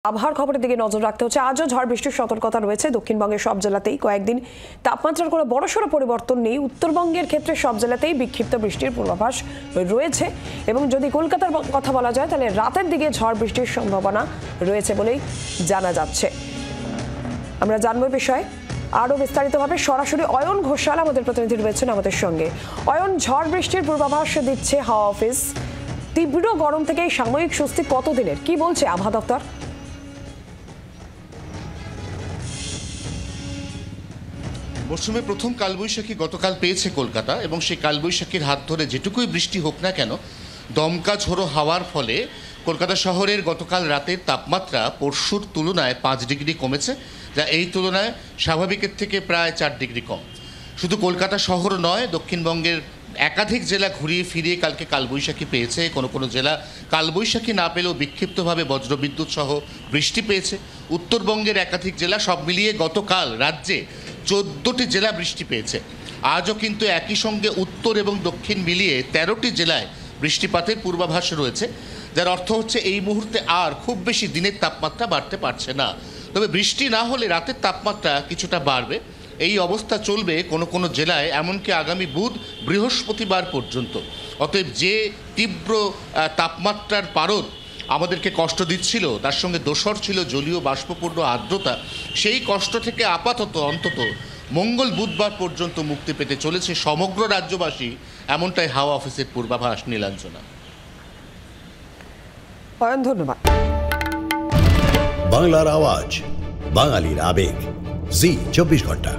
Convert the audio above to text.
আবহাওয়ার খবরের দিকে নজর রাখতে হচ্ছে। আজও ঝড় বৃষ্টির সতর্কতা রয়েছে দক্ষিণবঙ্গের সব জেলাতেই। কয়েকদিন তাপমাত্রার কোনো বড়সড় পরিবর্তন নেই। উত্তরবঙ্গের ক্ষেত্রে সব জেলাতেই বিক্ষিপ্ত বৃষ্টির পূর্বাভাস রয়েছে এবং যদি কলকাতার কথা বলা যায় তাহলে রাতের দিকে ঝড় বৃষ্টির সম্ভাবনা রয়েছে বলেই জানা যাচ্ছে। আমরা জানবো বিষয়ে আরও বিস্তারিতভাবে। সরাসরি অয়ন ঘোষাল আমাদের প্রতিনিধি রয়েছেন আমাদের সঙ্গে। অয়ন, ঝড় বৃষ্টির পূর্বাভাস দিচ্ছে হাওয়া অফিস। তীব্র গরম থেকে সাময়িক স্বস্তি কতদিনের, কি বলছে আবহাওয়া দপ্তর? মৌসুমে প্রথম কালবৈশাখী গতকাল পেয়েছে কলকাতা এবং সেই কালবৈশাখীর হাত ধরে যেটুকুই বৃষ্টি হোক না কেন, দমকা ঝোড়ো হাওয়ার ফলে কলকাতা শহরের গতকাল রাতের তাপমাত্রা পরশুর তুলনায় 5 ডিগ্রি কমেছে, যা এই তুলনায় স্বাভাবিকের থেকে প্রায় 4 ডিগ্রি কম। শুধু কলকাতা শহর নয়, দক্ষিণবঙ্গের একাধিক জেলা ঘুরিয়ে ফিরিয়ে কালকে কালবৈশাখী পেয়েছে। কোনো কোনো জেলা কালবৈশাখী না পেলেও বিক্ষিপ্তভাবে বজ্রবিদ্যুৎ সহ বৃষ্টি পেয়েছে। উত্তরবঙ্গের একাধিক জেলা, সব মিলিয়ে গতকাল রাজ্যে 14টি জেলা বৃষ্টি পেয়েছে। আজও কিন্তু একই সঙ্গে উত্তর এবং দক্ষিণ মিলিয়ে 13টি জেলায় বৃষ্টিপাতের পূর্বাভাস রয়েছে, যার অর্থ হচ্ছে এই মুহূর্তে আর খুব বেশি দিনের তাপমাত্রা বাড়তে পারছে না। তবে বৃষ্টি না হলে রাতের তাপমাত্রা কিছুটা বাড়বে। এই অবস্থা চলবে কোনো কোনো জেলায় এমনকি আগামী বুধ বৃহস্পতিবার পর্যন্ত। অতএব যে তীব্র তাপমাত্রার পারদ আমাদেরকে কষ্ট দিচ্ছিল, তার সঙ্গে দোসর ছিল জলীয় বাষ্পপূর্ণ আর্দ্রতা, সেই কষ্ট থেকে আপাতত অন্তত মঙ্গল বুধবার পর্যন্ত মুক্তি পেতে চলেছে সমগ্র রাজ্যবাসী, এমনটাই হাওয়া অফিসের পূর্বাভাস। নীলাঞ্জনা। ধন্যবাদ। বাংলার আওয়াজ, বাঙালির আবেগ, জি 24 ঘন্টা।